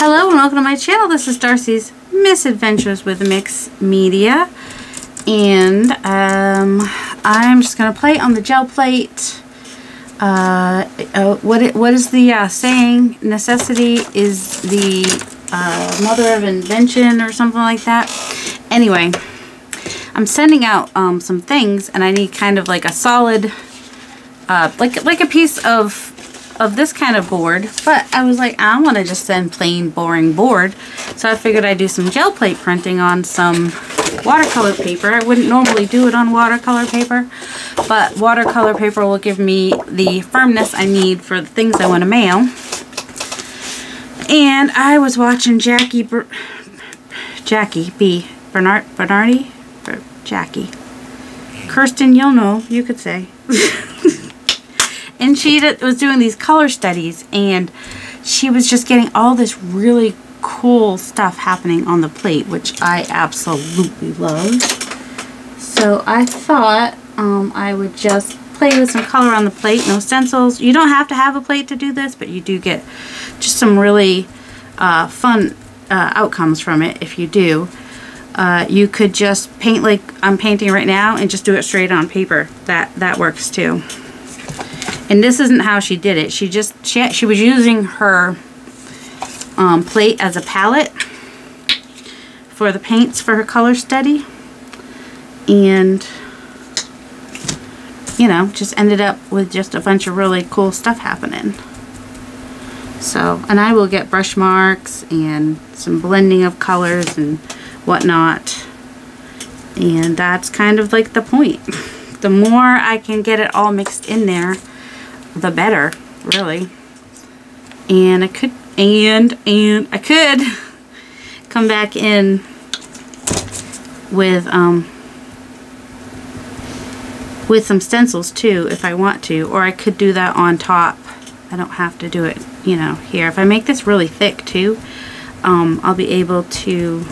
Hello and welcome to my channel. This is Darcy's Misadventures with Mix Media, and I'm just going to play on the gel plate. What is the saying? Necessity is the mother of invention, or something like that. Anyway, I'm sending out some things, and I need kind of like a solid, like a piece of this kind of board, but I was like, I don't want to just send plain boring board, so I figured I'd do some gel plate printing on some watercolor paper. I wouldn't normally do it on watercolor paper, but watercolor paper will give me the firmness I need for the things I want to mail. And I was watching Jackie B. Bernardi? Jackie. Kirsten, you'll know, you could say. And she was doing these color studies, and she was just getting all this really cool stuff happening on the plate, which I absolutely love. So I thought I would just play with some color on the plate. No stencils. You don't have to have a plate to do this, but you do get just some really fun outcomes from it if you do. You could just paint like I'm painting right now and just do it straight on paper. That works too. And this isn't how she did it. She was using her plate as a palette for the paints for her color study, and you know, just ended up with just a bunch of really cool stuff happening. So, and I will get brush marks and some blending of colors and whatnot, and that's kind of like the point. The more I can get it all mixed in there, the better, really. And I could I could come back in with some stencils too if I want to, or I could do that on top. I don't have to do it, you know, here. If I make this really thick too, I'll be able to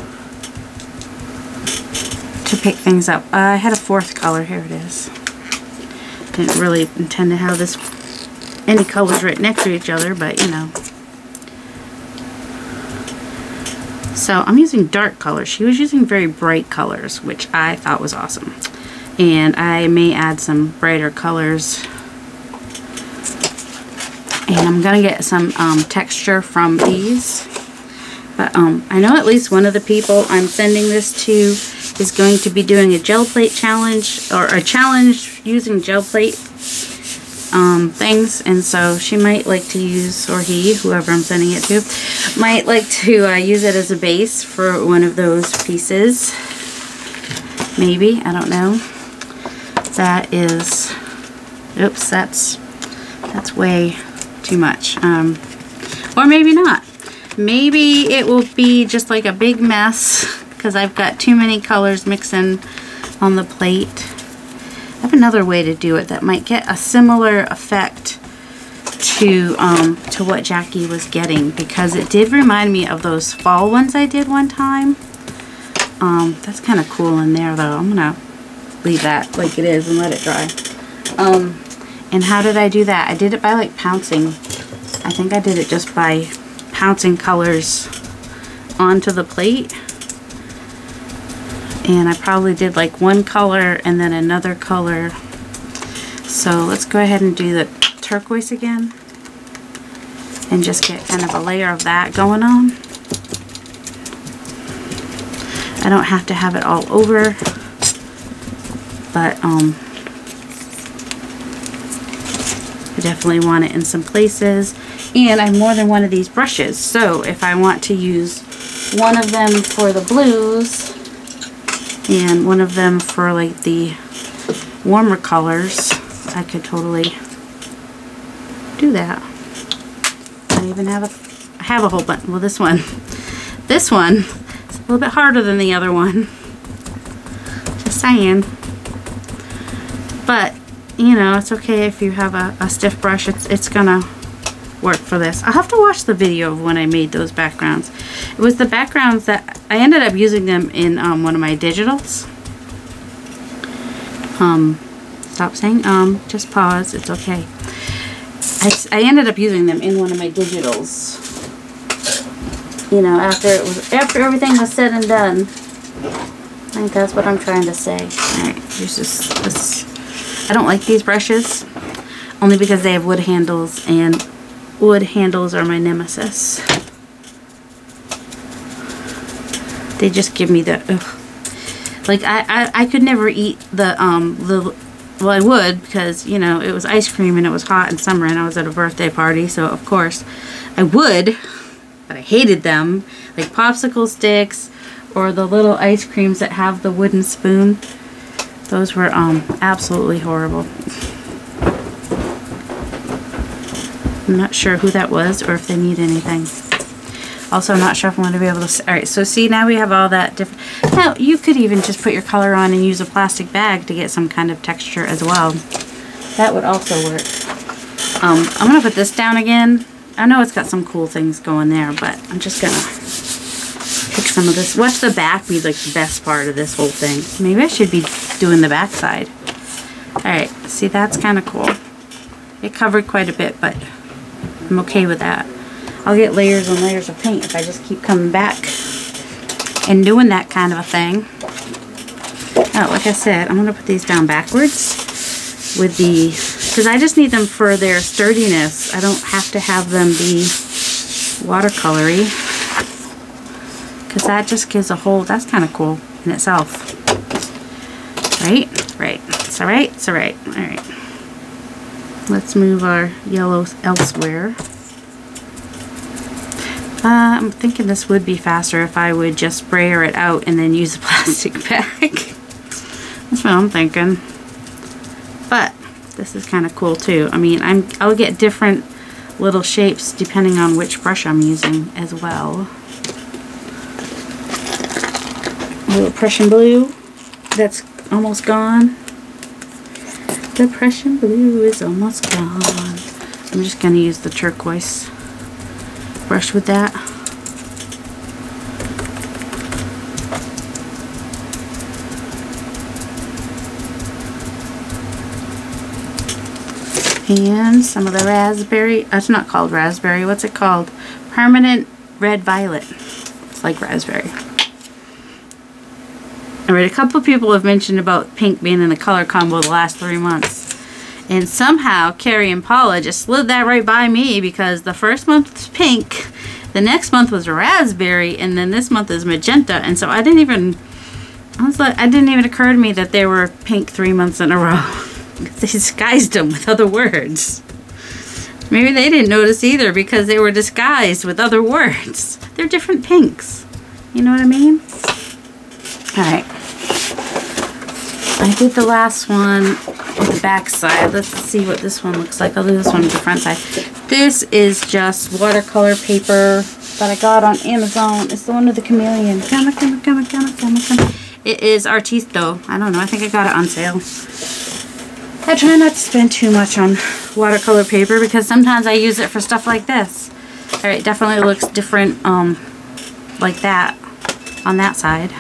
pick things up. I had a fourth color. Here it is. Didn't really intend to have this any colors right next to each other, but you know. So I'm using dark colors. She was using very bright colors, which I thought was awesome. And I may add some brighter colors. And I'm gonna get some texture from these. But I know at least one of the people I'm sending this to is going to be doing a gel plate challenge, or a challenge using gel plate things, and so she might like to use, or he, whoever I'm sending it to, might like to use it as a base for one of those pieces. Maybe, I don't know. That is, oops, that's way too much. Or maybe not. Maybe it will be just like a big mess because I've got too many colors mixing on the plate. I have another way to do it that might get a similar effect to what Jackie was getting, because it did remind me of those fall ones I did one time. That's kind of cool in there though. I'm gonna leave that like it is and let it dry. And how did I do that? I did it by like pouncing. I think I did it just by pouncing colors onto the plate. And I probably did like one color and then another color. So let's go ahead and do the turquoise again and just get kind of a layer of that going on. I don't have to have it all over, but I definitely want it in some places. And I have more than one of these brushes, so if I want to use one of them for the blues and one of them for like the warmer colors, I could totally do that. I even have I have a whole bunch. Well, this one is a little bit harder than the other one. Just saying. But you know, it's okay if you have a stiff brush. It's gonna work for this. I'll have to watch the video of when I made those backgrounds. It was the backgrounds that I ended up using them in one of my digitals. Stop saying just pause, it's okay. I ended up using them in one of my digitals. you know, after everything was said and done. I think that's what I'm trying to say. Alright, here's just this. I don't like these brushes, only because they have wood handles, and wood handles are my nemesis. They just give me the, ugh. Like, I could never eat the, well, I would, because, you know, it was ice cream and it was hot in summer and I was at a birthday party, so of course I would, but I hated them. Like popsicle sticks or the little ice creams that have the wooden spoon. Those were absolutely horrible. I'm not sure who that was or if they need anything. Also, I'm not sure if I'm going to be able to... Alright, so see, now we have all that different... Now, you could even just put your color on and use a plastic bag to get some kind of texture as well. That would also work. I'm going to put this down again. I know it's got some cool things going there, but I'm just going to pick some of this. Watch the back be like the best part of this whole thing. Maybe I should be doing the back side. Alright, see, that's kind of cool. It covered quite a bit, but I'm okay with that. I'll get layers and layers of paint if I just keep coming back and doing that kind of a thing. Oh, like I said, I'm going to put these down backwards with the, because I just need them for their sturdiness. I don't have to have them be watercolory, because that just gives a whole, that's kind of cool in itself. Right? Right. It's alright. It's alright. Alright. Let's move our yellows elsewhere. I'm thinking this would be faster if I would just sprayer it out and then use a plastic bag. That's what I'm thinking. But this is kind of cool too. I mean, I'll get different little shapes depending on which brush I'm using as well. A little Prussian blue that's almost gone. The Prussian blue is almost gone. I'm just going to use the turquoise brush with that. And some of the raspberry, it's not called raspberry, what's it called? Permanent red violet. It's like raspberry. Alright, a couple of people have mentioned about pink being in the color combo the last 3 months. And somehow Carrie and Paula just slid that right by me, because the first month was pink, the next month was raspberry, and then this month is magenta. And so it didn't even occur to me that they were pink 3 months in a row. They disguised them with other words. Maybe they didn't notice either because they were disguised with other words. They're different pinks. You know what I mean? Alright. I did the last one with the back side. Let's see what this one looks like. I'll do this one with the front side. This is just watercolor paper that I got on Amazon. It's the one with the chameleon. Come on. It is Artisto. I don't know. I think I got it on sale. I try not to spend too much on watercolor paper because sometimes I use it for stuff like this. Alright, definitely looks different like that on that side.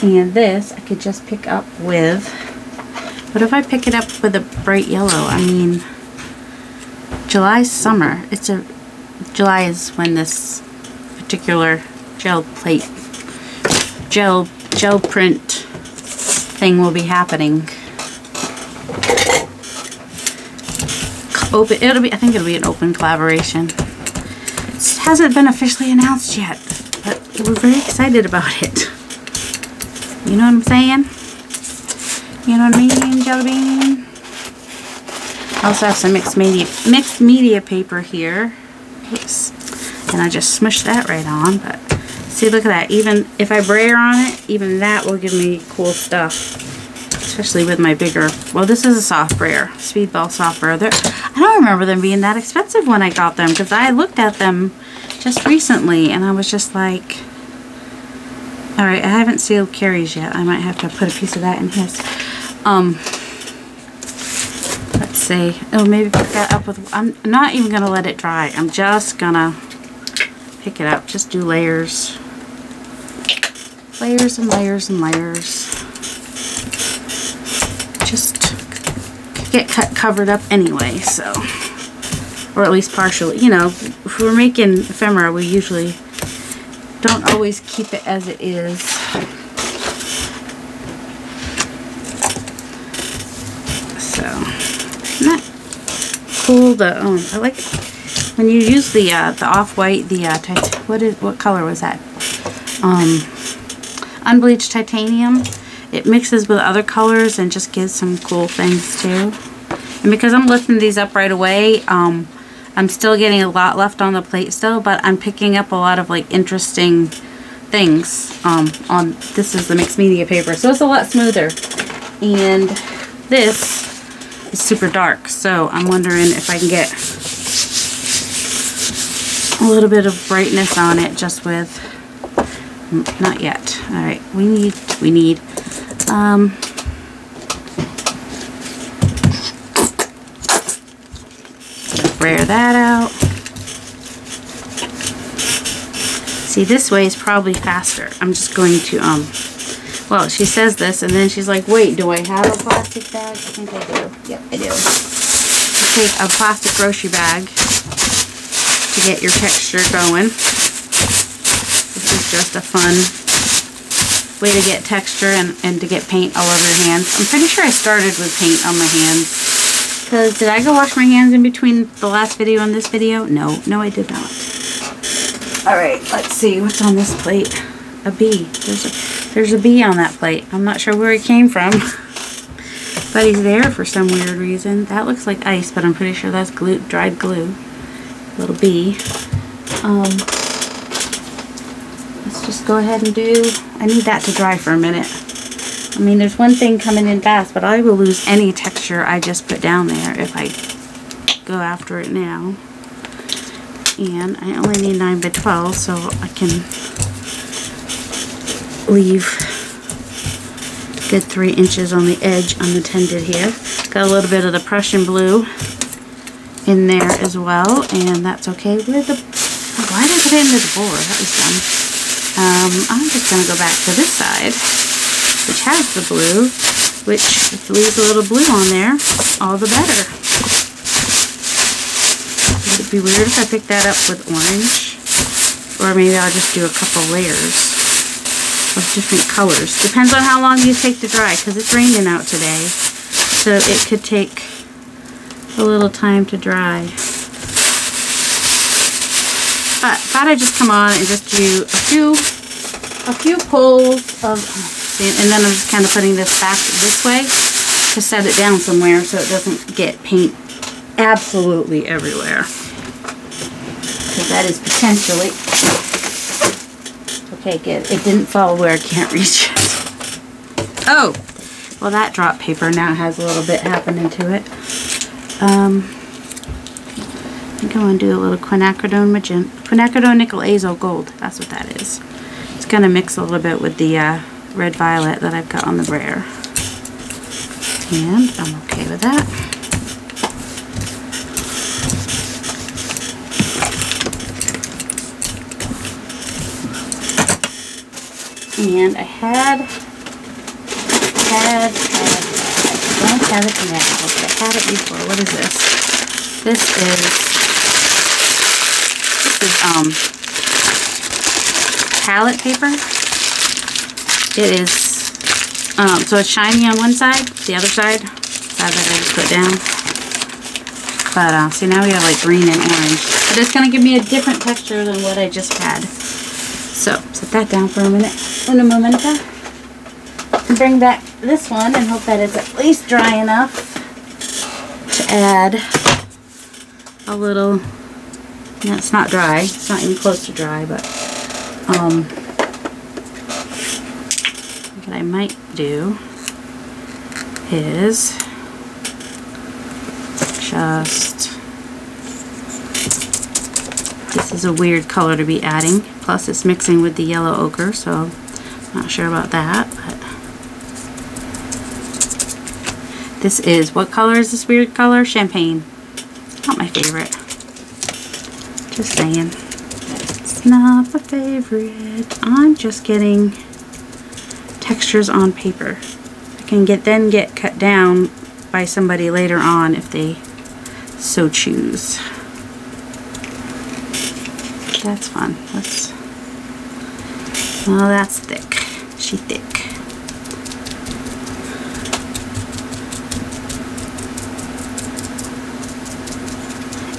And this I could just pick up with, what if I pick it up with a bright yellow? I mean, July's summer. July is when this particular gel print thing will be happening. I think it'll be an open collaboration. It hasn't been officially announced yet, but we're very excited about it. You know what I'm saying? You know what I mean, Jelly Bean? I also have some mixed media paper here. Oops. And I just smushed that right on, but see, look at that. Even if I brayer on it, even that will give me cool stuff. Especially with my bigger, well, this is a soft brayer, Speedball soft brayer. I don't remember them being that expensive when I got them, because I looked at them just recently and I was just like, alright, I haven't sealed Carrie's yet. I might have to put a piece of that in his. Let's see. Oh, maybe pick that up with, I'm not even going to let it dry. I'm just going to pick it up. Just do layers. Layers and layers and layers. Just get covered up anyway, so, or at least partially. You know, if we're making ephemera, we usually don't always keep it as it is. So, isn't that cool? I like it when you use the off-white, what color was that? Unbleached titanium. It mixes with other colors and just gives some cool things too. And because I'm lifting these up right away, I'm still getting a lot left on the plate still, but I'm picking up a lot of like interesting things on, this is the mixed media paper, so it's a lot smoother. And this is super dark, so I'm wondering if I can get a little bit of brightness on it just with, not yet. Alright, we need brayer that out. See, this way is probably faster. I'm just going to, well, she says this and then she's like, wait, do I have a plastic bag? I think I do. Yep, I do. Take a plastic grocery bag to get your texture going. This is just a fun way to get texture and to get paint all over your hands. I'm pretty sure I started with paint on my hands. Because did I go wash my hands in between the last video and this video? No, I did not. Alright, let's see what's on this plate. A bee. There's a bee on that plate. I'm not sure where he came from. But he's there for some weird reason. That looks like ice, but I'm pretty sure that's glue, dried glue. Little bee. Let's just go ahead and I need that to dry for a minute. I mean, there's one thing coming in fast, but I will lose any texture I just put down there if I go after it now. And I only need 9 by 12, so I can leave a good 3 inches on the edge unattended here. Got a little bit of the Prussian blue in there as well, and that's okay. Why did I put it into the board? That was dumb. I'm just going to go back to this side, which has the blue, which if it leaves a little blue on there, all the better. Would it be weird if I picked that up with orange? Or maybe I'll just do a couple layers of different colors. Depends on how long these take to dry, because it's raining out today. So it could take a little time to dry. But thought I'd just come on and just do a few pulls of, and then I'm just kind of putting this back this way to set it down somewhere so it doesn't get paint absolutely everywhere. Because that is potentially, okay, good. It didn't fall where I can't reach it. Oh, well, that drop paper now has a little bit happening to it. I think I'm going to do a little quinacridone magenta, quinacridone nickel azo gold. That's what that is. It's going to mix a little bit with the red violet that I've got on the brayer. And I'm okay with that. And I don't have it now, but I had it before. What is this? This is palette paper. It is, so it's shiny on one side, the other side that I just put down. But see, now we have like green and orange. But it's going to give me a different texture than what I just had. So, set that down for a minute. Un momento. And bring back this one and hope that it's at least dry enough to add a little, no, it's not dry. It's not even close to dry, but what I might do is just, this is a weird color to be adding, plus it's mixing with the yellow ochre, so I'm not sure about that, but this is, what color is this weird color? Champagne. Not my favorite. Just saying. It's not my favorite. I'm just getting textures on paper. I can then get cut down by somebody later on if they so choose. That's fun. Oh, that's thick. She thick.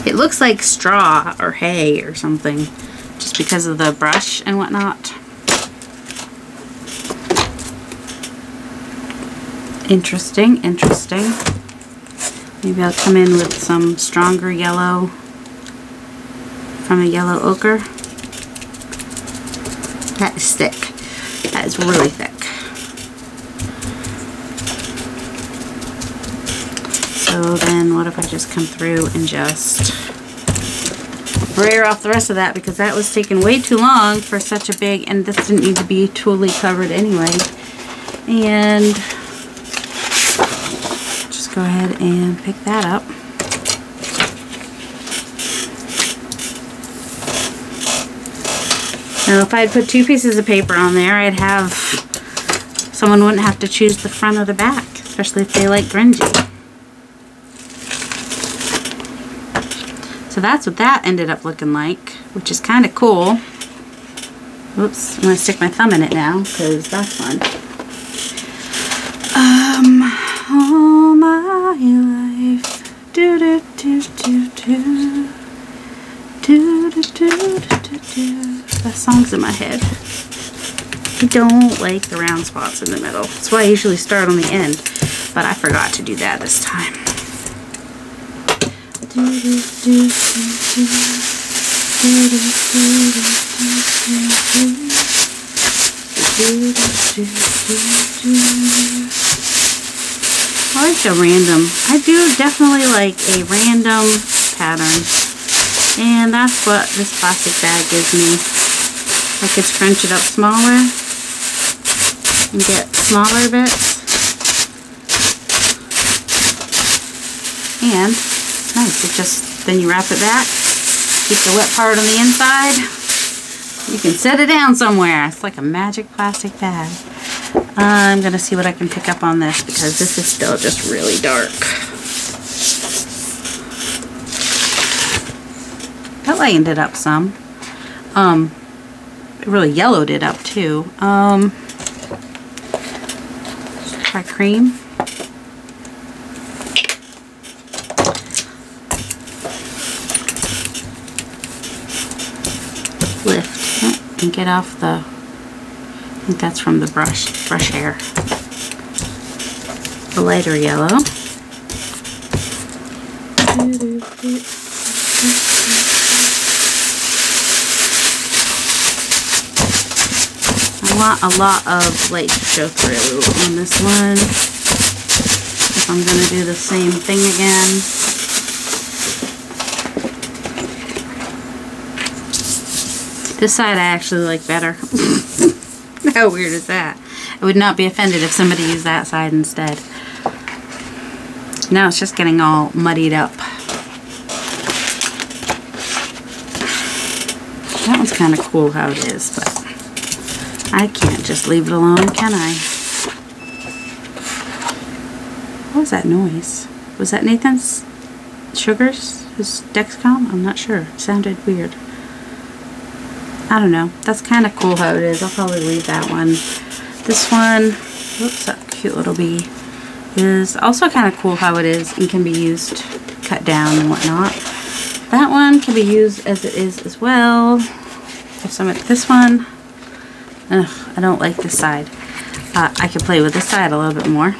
It looks like straw or hay or something, just because of the brush and whatnot. Interesting, interesting. Maybe I'll come in with some stronger yellow from a yellow ochre. That is thick. That is really thick. So then what if I just come through and just brayer off the rest of that, because that was taking way too long for such a big, and this didn't need to be totally covered anyway. And just go ahead and pick that up. Now if I had put 2 pieces of paper on there, I'd have, someone wouldn't have to choose the front or the back, especially if they like grungy. So that's what that ended up looking like, which is kind of cool. Oops, I'm going to stick my thumb in it now because that's fun. All my life, do do do do do, do do do do do. That song's in my head. I don't like the round spots in the middle. That's why I usually start on the end, but I forgot to do that this time. Do, do, do, do, do. Do, do, do, do, do, do, do, do. I like the random. I do definitely like a random pattern, and that's what this plastic bag gives me. I could scrunch it up smaller and get smaller bits, and nice. It just, then you wrap it back, keep the wet part on the inside. You can set it down somewhere. It's like a magic plastic bag. I'm going to see what I can pick up on this, because this is still just really dark. That lightened it up some. It really yellowed it up too. Try cream. Lift it and get off the, I think that's from the brush hair. The lighter yellow. I want a lot of light to show through on this one. If I'm going to do the same thing again. This side I actually like better. How weird is that? I would not be offended if somebody used that side instead. Now it's just getting all muddied up. That one's kind of cool how it is, but I can't just leave it alone, can I? What was that noise? Was that Nathan's sugars? His Dexcom? I'm not sure. It sounded weird. I don't know. That's kind of cool how it is. I'll probably leave that one. This one, whoops, that cute little bee, is also kind of cool how it is and can be used, cut down and whatnot. That one can be used as it is as well. There's some at this one. Ugh, I don't like this side. I could play with this side a little bit more.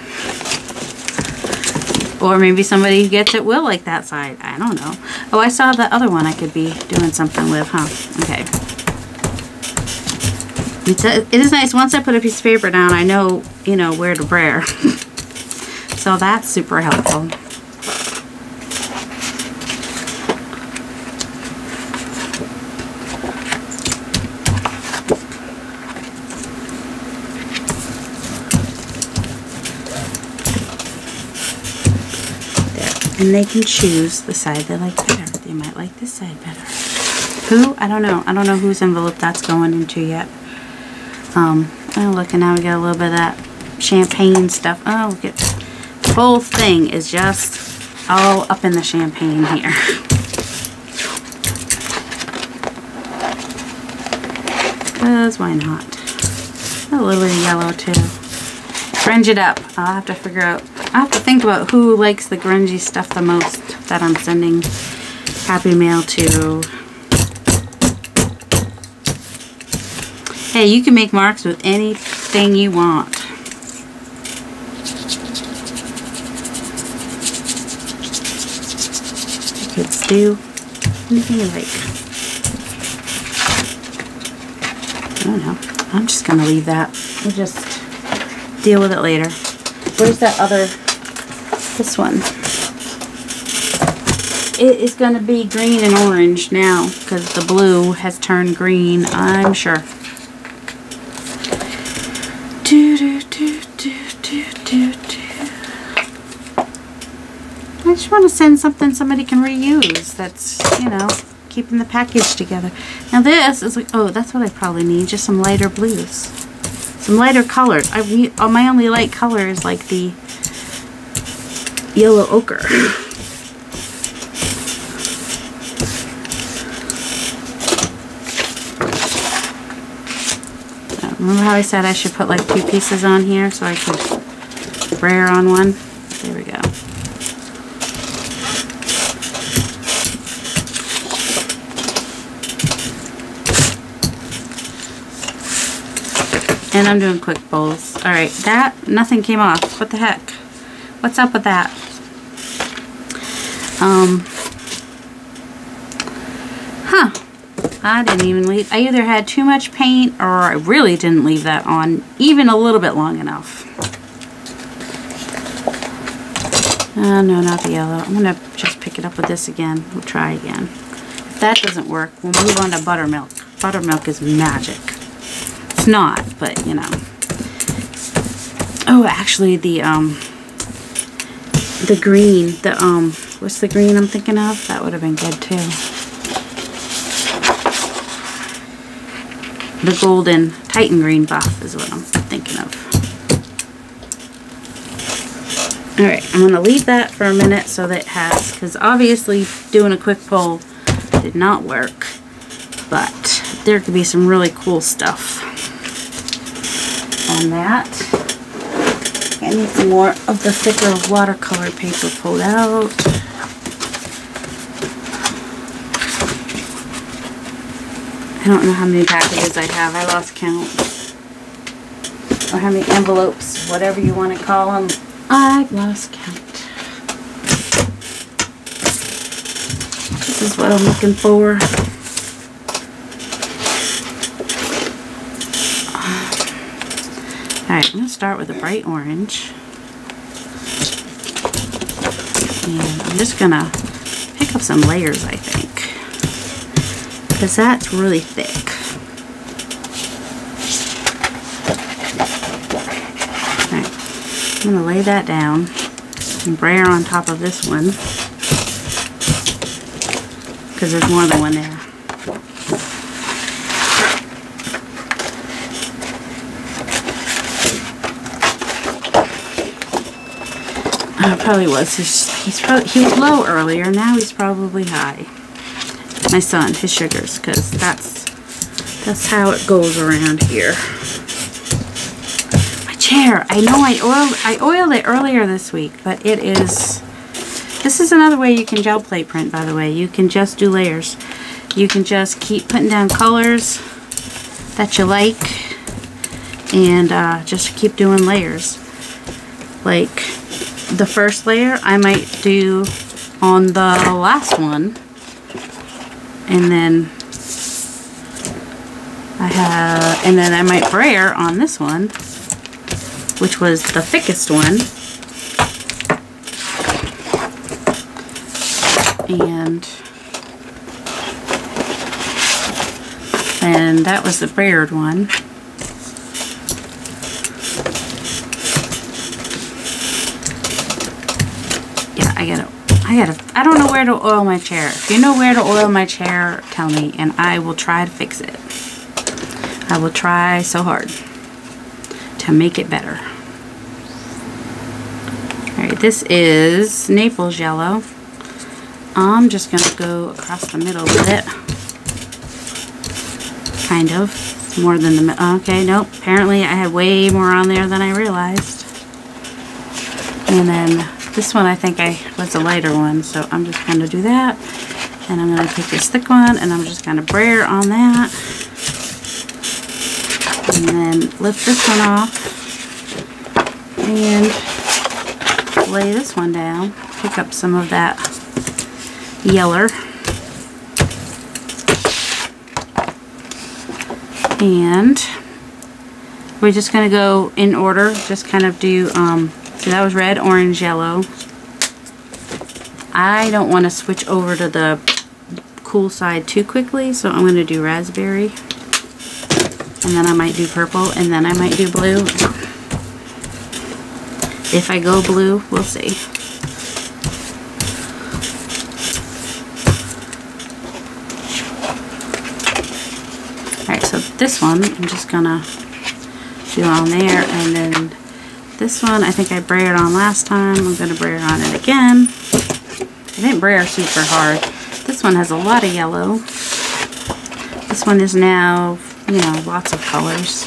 Or maybe somebody who gets it will like that side. I don't know. Oh, I saw the other one I could be doing something with, huh? Okay. It is nice. Once I put a piece of paper down, I know, you know, where to brayer. So that's super helpful. There. And they can choose the side they like better. They might like this side better. Who? I don't know. I don't know whose envelope that's going into yet. Oh look, and now we got a little bit of that champagne stuff. Oh, look at the whole thing is just all up in the champagne here. Because why not? A little bit of yellow too. Grunge it up. I'll have to figure out, I'll have to think about who likes the grungy stuff the most that I'm sending Happy Mail to. Hey, you can make marks with anything you want. Kids do anything you like. I don't know. I'm just gonna leave that. We'll just deal with it later. Where's that other? This one. It is gonna be green and orange now because the blue has turned green, I'm sure. I just want to send something somebody can reuse that's, you know, keeping the package together. Now this is like, oh, that's what I probably need, just some lighter blues. Some lighter colors. My only light color is like the yellow ochre. Remember how I said I should put like 2 pieces on here so I could brayer on one? There we go. And I'm doing quick bowls. Alright, that, nothing came off. What the heck? What's up with that? I didn't even leave. I either had too much paint or I really didn't leave that on even a little bit long enough. No, not the yellow. I'm going to just pick it up with this again. We'll try again. If that doesn't work, we'll move on to buttermilk. Buttermilk is magic. It's not, but you know. Oh, actually the green, what's the green I'm thinking of? That would have been good too. The golden Titan green buff is what I'm thinking of. Alright, I'm going to leave that for a minute so that it has, because obviously doing a quick pull did not work, but there could be some really cool stuff on that. I need some more of the thicker watercolor paper pulled out. I don't know how many packages I have. I lost count. Or how many envelopes, whatever you want to call them. I've lost count. This is what I'm looking for. Alright, I'm going to start with a bright orange. And I'm just going to pick up some layers, I think. Because that's really thick. Alright, I'm going to lay that down and brayer on top of this one. Because there's more than one there. Probably was. He was low earlier. Now he's probably high. My son, his sugars, because that's how it goes around here. My chair. I know I oiled it earlier this week, but it is. This is another way you can gel plate print. By the way, you can just do layers. You can just keep putting down colors that you like, and just keep doing layers. Like. The first layer I might do on the last one, and then I might brayer on this one, which was the thickest one, and that was the brayered one. I don't know where to oil my chair. If you know where to oil my chair, tell me, and I will try to fix it. I will try so hard to make it better. Alright, this is Naples yellow. I'm just going to go across the middle with it. Kind of. more than the, okay, nope. Apparently I had way more on there than I realized. And then this one I think was a lighter one, so I'm just going to do that. And I'm going to take this thick one and I'm just going to brayer on that. And then lift this one off and lay this one down. Pick up some of that yeller. And we're just going to go in order, just kind of do, so that was red, orange, yellow. I don't want to switch over to the cool side too quickly, so I'm going to do raspberry. And then I might do purple, and then I might do blue. If I go blue, we'll see. Alright, so this one I'm just gonna do on there, and then this one I think I brayered on last time. I'm gonna brayer on it again. I didn't brayer super hard. This one has a lot of yellow. This one is now, you know, lots of colors.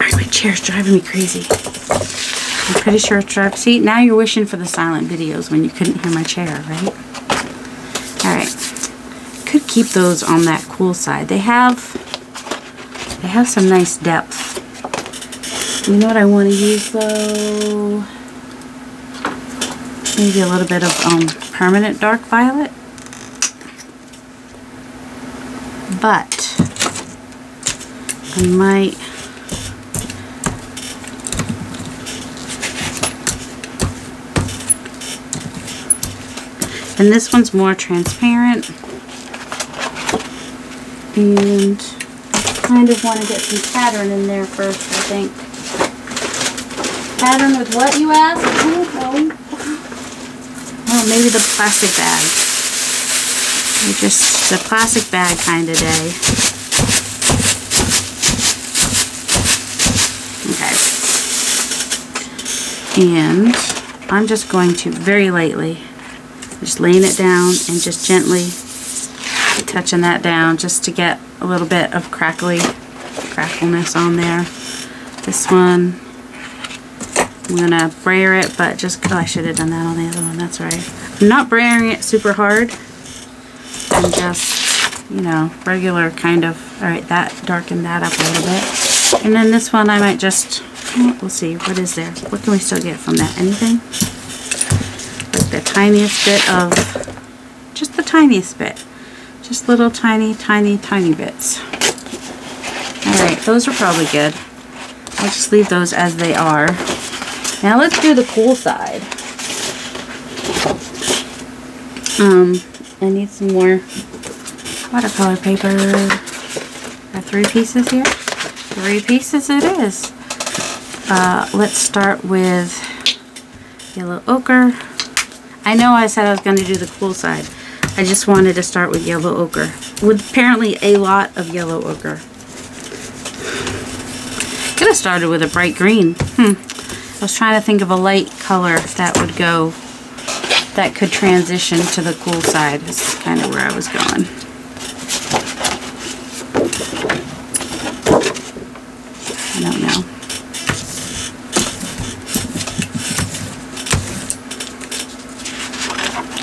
My chair's driving me crazy. I'm pretty sure it's driving. See, now you're wishing for the silent videos when you couldn't hear my chair, right? Alright. Could keep those on that cool side. They have some nice depth. You know what I want to use though? Maybe a little bit of permanent dark violet. But I might and this one's more transparent, and I kind of want to get some pattern in there first, I think. Pattern with what, you ask? I don't know. Oh, maybe the plastic bag. Just a plastic bag kind of day. Okay. And I'm just going to very lightly, just laying it down and just gently touching that down just to get a little bit of crackleness on there. This one, I'm going to brayer it, but just, oh, I should have done that on the other one, that's right. I'm not brayering it super hard. I'm just, you know, regular kind of, alright, that darkened that up a little bit. And then this one I might just, we'll see, what is there? What can we still get from that? Anything? Like the tiniest bit of, just the tiniest bit. Just little tiny bits. Alright, those are probably good. I'll just leave those as they are. Now let's do the cool side. I need some more watercolor paper. Got 3 pieces here. 3 pieces it is. Let's start with yellow ochre. I know I said I was going to do the cool side. I just wanted to start with yellow ochre. With apparently a lot of yellow ochre. Could have started with a bright green. I was trying to think of a light color that would go, that could transition to the cool side. This is kind of where I was going. I don't know.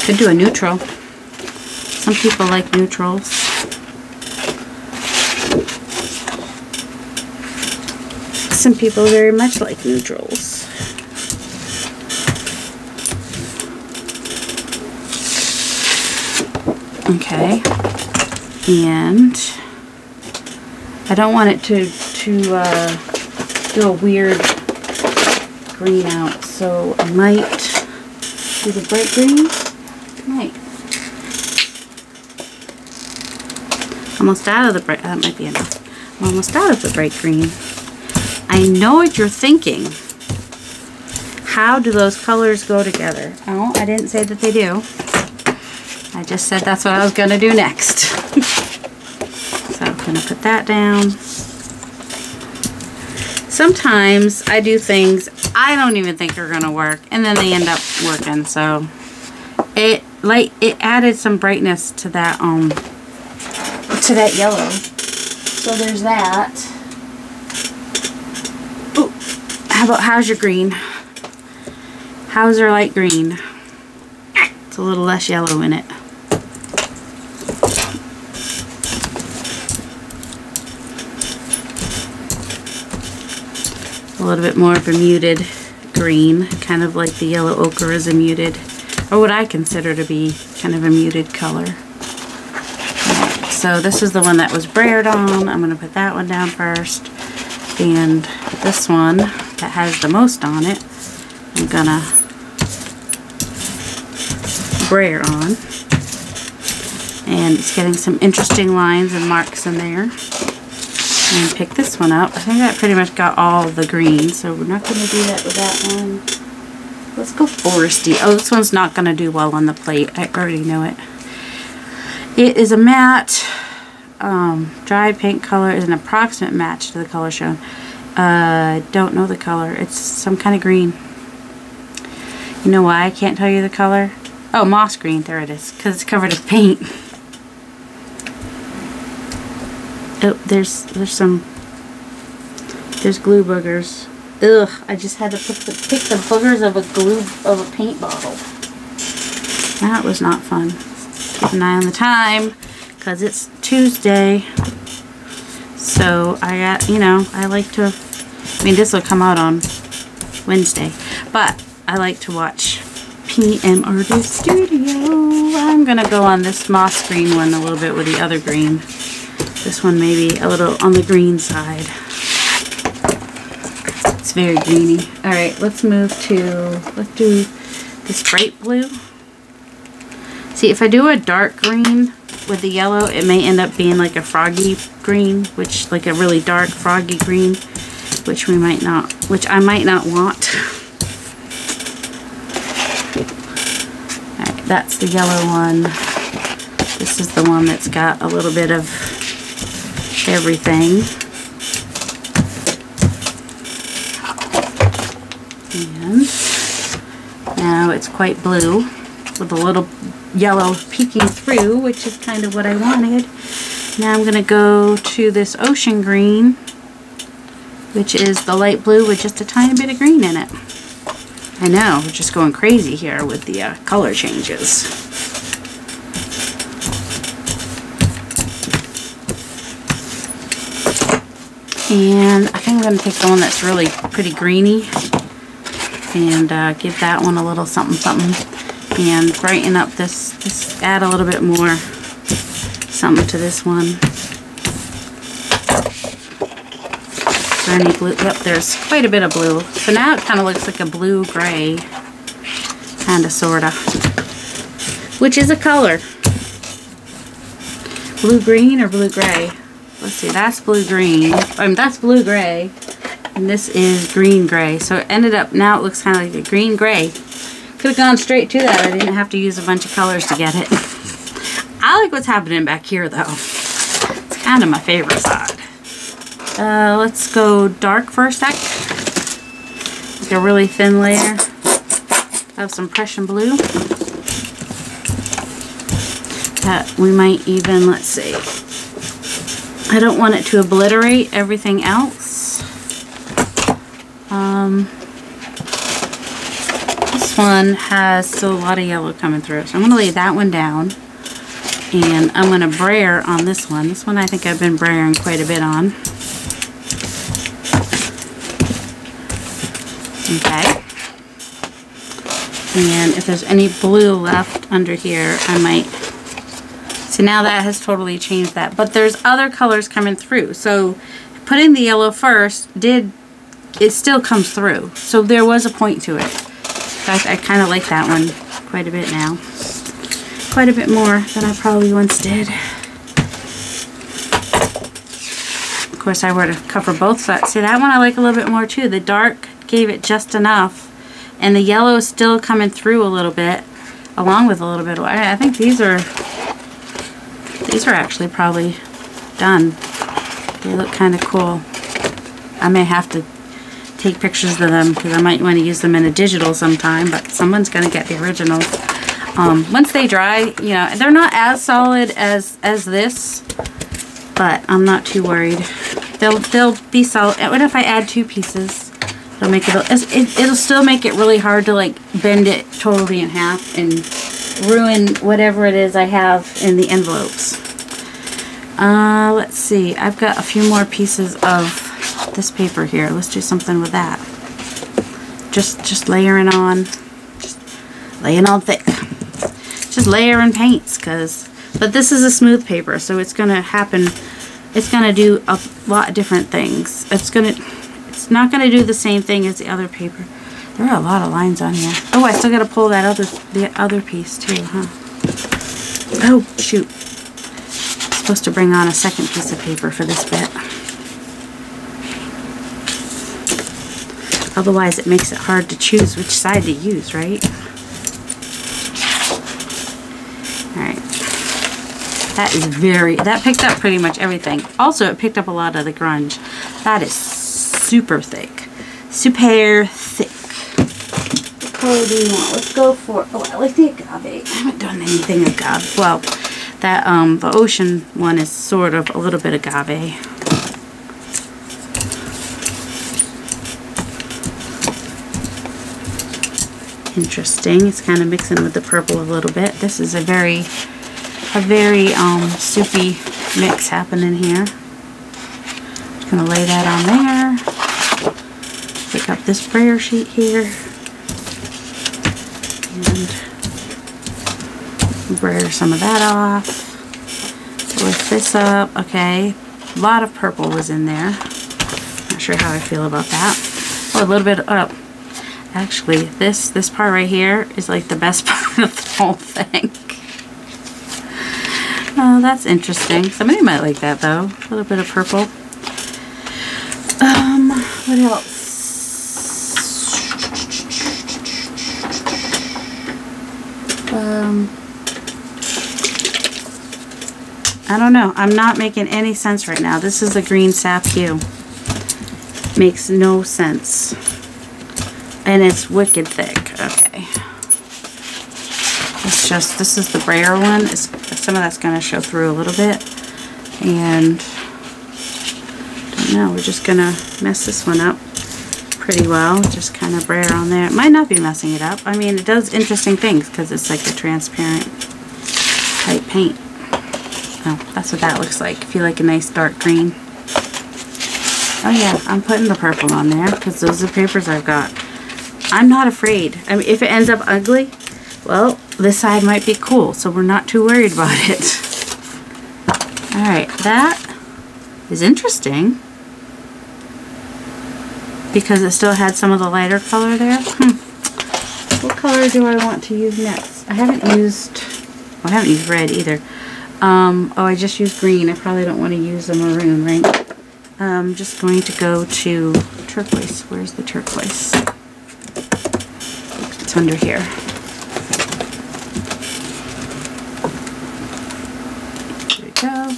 Could do a neutral. Some people like neutrals. Some people very much like neutrals. Okay, and I don't want it to do a weird green out, so I might do the bright green. Might. Almost out of the bright. That might be enough. I'm almost out of the bright green. I know what you're thinking. How do those colors go together? Oh, I didn't say that they do. I just said that's what I was going to do next. So I'm going to put that down. Sometimes I do things I don't even think are going to work, and then they end up working. So it it added some brightness to that yellow. So there's that. Ooh, how's your green? How's your light green? It's a little less yellow in it. A little bit more of a muted green, kind of like the yellow ochre is a muted, or what I consider to be kind of a muted color. Right, so this is the one that was brayered on. I'm going to put that one down first, and this one that has the most on it, I'm going to brayer on. And it's getting some interesting lines and marks in there. And pick this one up. I think I pretty much got all the green, so we're not going to do that with that one. Let's go foresty. Oh, this one's not going to do well on the plate. I already know it. It is a matte. Dried paint color is an approximate match to the color shown. Don't know the color. It's some kind of green. You know why I can't tell you the color? Oh, moss green. There it is. Because it's covered with paint. Oh, there's glue boogers. Ugh, I just had to pick the boogers of a paint bottle. That was not fun. Keep an eye on the time, because it's Tuesday. So I got, I like to, this will come out on Wednesday, but I like to watch PM Artist Studio. I'm gonna go on this moss green one a little bit with the other green. This one maybe a little on the green side. It's very greeny. Alright, let's do this bright blue. See, if I do a dark green with the yellow, it may end up being like a froggy green, like a really dark froggy green, which I might not want. Alright, that's the yellow one. This is the one that's got a little bit of everything. And now it's quite blue with a little yellow peeking through, which is kind of what I wanted. Now I'm going to go to this ocean green, which is the light blue with just a tiny bit of green in it. I know, we're just going crazy here with the color changes. And I think I'm going to take the one that's really pretty greeny and give that one a little something something and brighten up this, add a little bit more something to this one. Is there any blue? Yep, there's quite a bit of blue. So now it kind of looks like a blue-gray, kind of, sort of, which is a color. Blue-green or blue-gray? Let's see, that's blue-green. That's blue-gray. And this is green-gray. So it ended up, now it looks kind of like a green-gray. Could have gone straight to that. I didn't have to use a bunch of colors to get it. I like what's happening back here, though. It's kind of my favorite side. Let's go dark for a sec. Like a really thin layer of some Prussian blue. That we might even, let's see. I don't want it to obliterate everything else. This one has still a lot of yellow coming through. So I'm going to lay that one down. And I'm going to brayer on this one. This one I think I've been brayering quite a bit on. Okay. And if there's any blue left under here, I might... See, now that has totally changed that. But there's other colors coming through. So putting the yellow first it still comes through. So there was a point to it. In fact, I kind of like that one quite a bit now. Quite a bit more than I probably once did. Of course, I were to cover both sides. See, that one I like a little bit more too. The dark gave it just enough. And the yellow is still coming through a little bit, along with a little bit of... I think these are actually probably done. They look kind of cool. I may have to take pictures of them because I might want to use them in a digital sometime, but someone's going to get the original. Once they dry, you know, they're not as solid as this, but I'm not too worried. They'll be solid. What if I add 2 pieces? It'll still make it really hard to like bend it totally in half and ruin whatever it is I have in the envelopes. Let's see. I've got a few more pieces of this paper here. Let's do something with that. Just layering on, just laying on thick. Just layering paints, but this is a smooth paper, so it's gonna happen. It's gonna do a lot of different things. It's not gonna do the same thing as the other paper. There are a lot of lines on here. Oh, I still gotta pull that the other piece too, huh? Oh shoot! I'm supposed to bring on a second piece of paper for this bit. Otherwise, it makes it hard to choose which side to use, right? Alright. That picked up pretty much everything. Also, it picked up a lot of the grunge. That is super thick. Super thick. What color do you want? Let's go for, oh, I like the agave. I haven't done anything agave. Well, that, the ocean one is sort of a little bit agave. Interesting. It's kind of mixing with the purple a little bit. This is a very soupy mix happening here. Just gonna lay that on there. Pick up this sprayer sheet here and brayer some of that off. Lift this up. Okay, a lot of purple was in there. Not sure how I feel about that. Oh, a little bit up. Actually, this part right here is like the best part of the whole thing. Oh, that's interesting. Somebody might like that though. A little bit of purple. What else? I don't know. I'm not making any sense right now. This is the green sap hue. Makes no sense. And it's wicked thick. Okay. It's just, this is the brayer one. Some of that's going to show through a little bit. And, I don't know, we're just going to mess this one up pretty well. Just kind of brayer on there. It might not be messing it up. I mean, it does interesting things because it's like a transparent type paint. Oh, that's what that looks like. If you like a nice dark green. Oh yeah, I'm putting the purple on there because those are the papers I've got. I'm not afraid. I mean, if it ends up ugly, well, this side might be cool, so we're not too worried about it. Alright, that is interesting. Because it still had some of the lighter color there. What color do I want to use next? I haven't used red either. Oh, I just used green. I probably don't want to use the maroon, right? I'm just going to go to turquoise. Where's the turquoise? It's under here. There we go.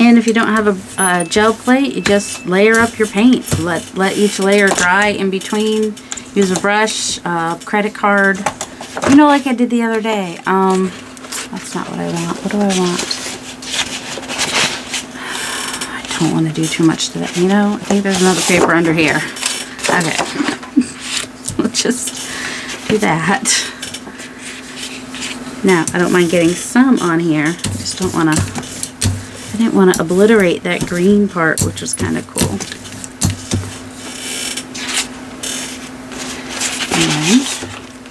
And if you don't have a gel plate, you just layer up your paints. Let each layer dry in between. Use a brush, credit card. You know, like I did the other day. That's not what I want. What do I want? I don't want to do too much to that. You know, I think there's another paper under here. Okay. Let's just do that. Now, I don't mind getting some on here. I just don't want to... I didn't want to obliterate that green part, which was kind of cool. And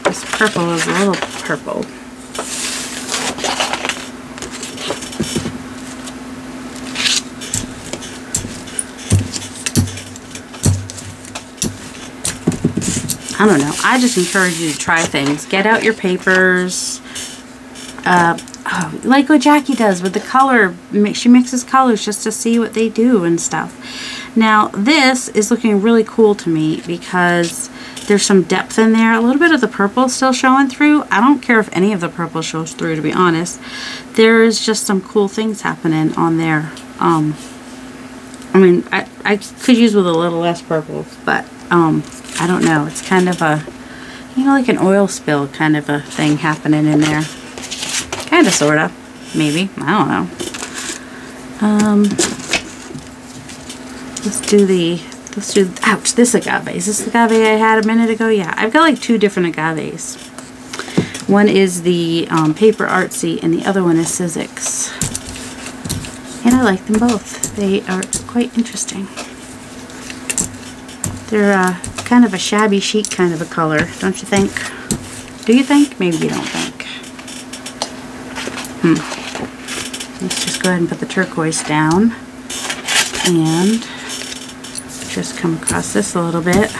this purple is a little purple. I don't know. I just encourage you to try things. Get out your papers. Like what Jackie does with the color. She mixes colors just to see what they do and stuff. Now this is looking really cool to me because there's some depth in there. A little bit of the purple still showing through. I don't care if any of the purple shows through, to be honest. There's just some cool things happening on there. I mean, I could use with a little less purple, but I don't know, it's kind of a, you know, like an oil spill kind of a thing happening in there. Kind of, sort of, maybe, I don't know. Let's do, ouch, this agave. Is this the agave I had a minute ago? Yeah, I've got like 2 different agaves. One is the Paper Artsy and the other one is Sizzix. And I like them both. They are quite interesting. They're kind of a shabby chic kind of a color, don't you think? Do you think? Maybe you don't think. Let's just go ahead and put the turquoise down. And just come across this a little bit.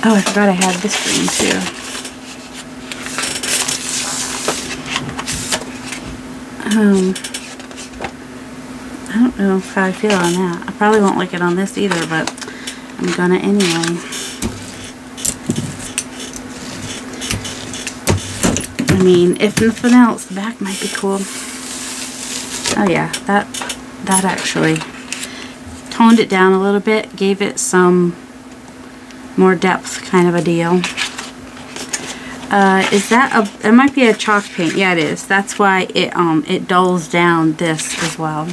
Oh, I forgot I had this green too. I don't know how I feel on that. I probably won't like it on this either, but I'm gonna anyway. I mean, if nothing else, the back might be cool. Oh yeah, that actually toned it down a little bit, gave it some more depth kind of a deal. Is that it might be a chalk paint. Yeah, it is. That's why it dulls down this as well.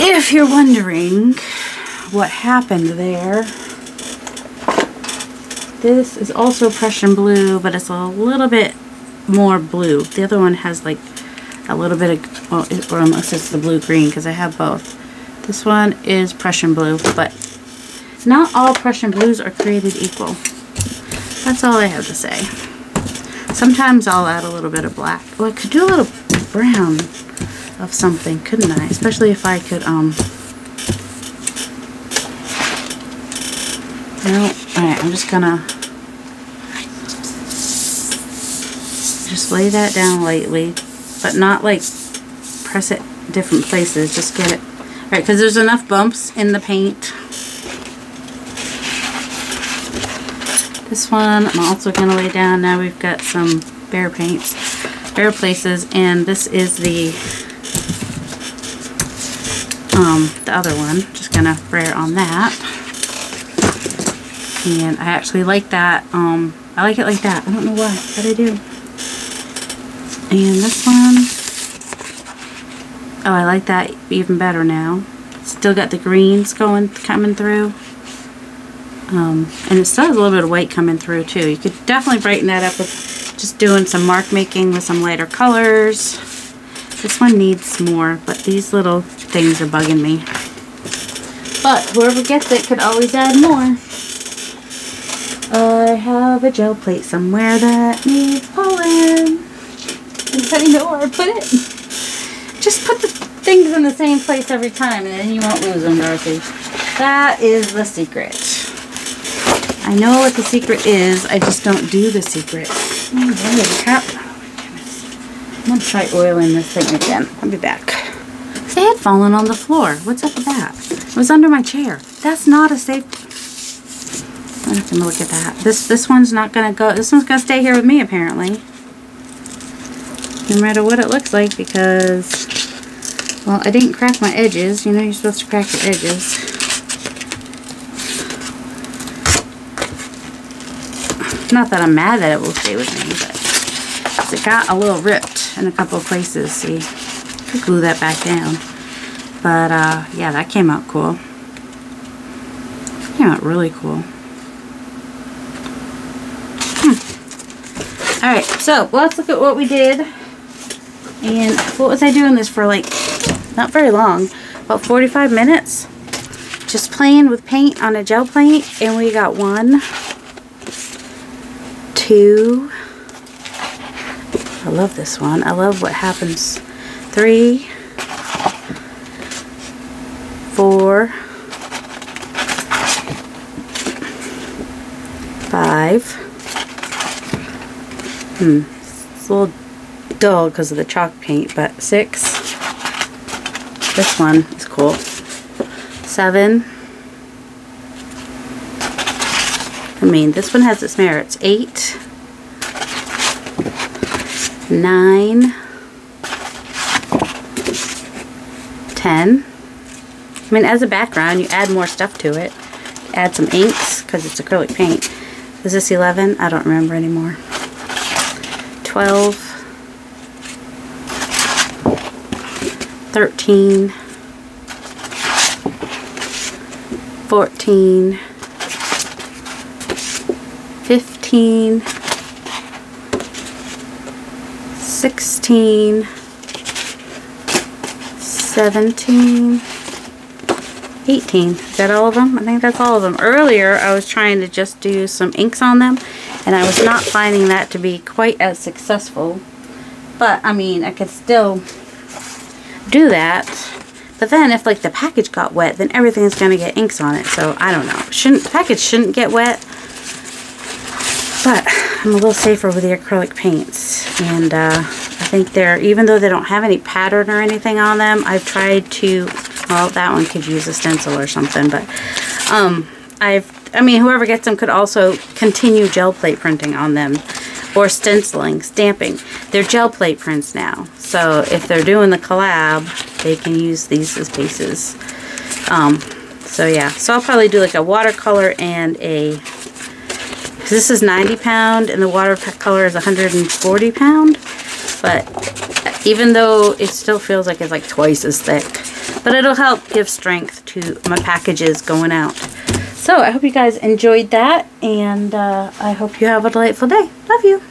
If you're wondering what happened there, this is also Prussian blue, but it's a little bit more blue. The other one has like a little bit of, well, or unless it's the blue-green, because I have both. This one is Prussian blue, but not all Prussian blues are created equal. That's all I have to say. Sometimes I'll add a little bit of black. Well, I could do a little brown of something, couldn't I? Especially if I could, no. Alright, I'm just gonna just lay that down lightly, but not like press it different places, just get it. Alright, because there's enough bumps in the paint. This one I'm also going to lay down. Now we've got some bare paints, bare places, and this is the other one. Just going to brayer on that. And I actually like that. I like it like that. I don't know why, but I do. And this one, oh, I like that even better now. Still got the greens coming through. And it still has a little bit of white coming through too. You could definitely brighten that up with just doing some mark making with some lighter colors. This one needs more, but these little things are bugging me. But whoever gets it could always add more. I have a gel plate somewhere that needs pollen. Anybody know where I put it? Just put the things in the same place every time and then you won't lose them, Dorothy. That is the secret. I know what the secret is, I just don't do the secret. Oh my goodness. I'm going to try oiling this thing again. I'll be back. They had fallen on the floor. What's up with that? It was under my chair. That's not a safe... I'm going to look at that. This one's not going to go... This one's going to stay here with me, apparently. No matter what it looks like, because... Well, I didn't crack my edges. You know you're supposed to crack your edges. Not that I'm mad that it will stay with me, but it got a little ripped in a couple of places. See, I could glue that back down. But yeah, that came out cool. It came out really cool. Alright, so let's look at what we did. And what was I doing this for? Like, not very long. About 45 minutes. Just playing with paint on a gel plate. And we got 1, 2. I love this one. I love what happens. 3, 4, 5. It's a little dull because of the chalk paint, but 6. This one is cool. 7. I mean, this one has its merits. 8. 9. 10. I mean, as a background, you add more stuff to it. Add some inks, because it's acrylic paint. Is this 11? I don't remember anymore. 12. 13. 14. 15. 16. 17. 18. Is that all of them? I think that's all of them. Earlier, I was trying to just do some inks on them, and I was not finding that to be quite as successful. But, I mean, I could still do that. But then, if, like, the package got wet, then everything's going to get inks on it. So, I don't know. The package shouldn't get wet. But, I'm a little safer with the acrylic paints. And, I think they're, even though they don't have any pattern or anything on them, I've tried to... Well, that one could use a stencil or something, but I mean, whoever gets them could also continue gel plate printing on them, or stenciling, stamping. They're gel plate prints now, so if they're doing the collab, they can use these as bases. So yeah, so I'll probably do like a watercolor and a, because this is 90 pound and the watercolor is 140 pound, but even though it still feels like it's like twice as thick. But it'll help give strength to my packages going out. So I hope you guys enjoyed that, and I hope you have a delightful day. Love you.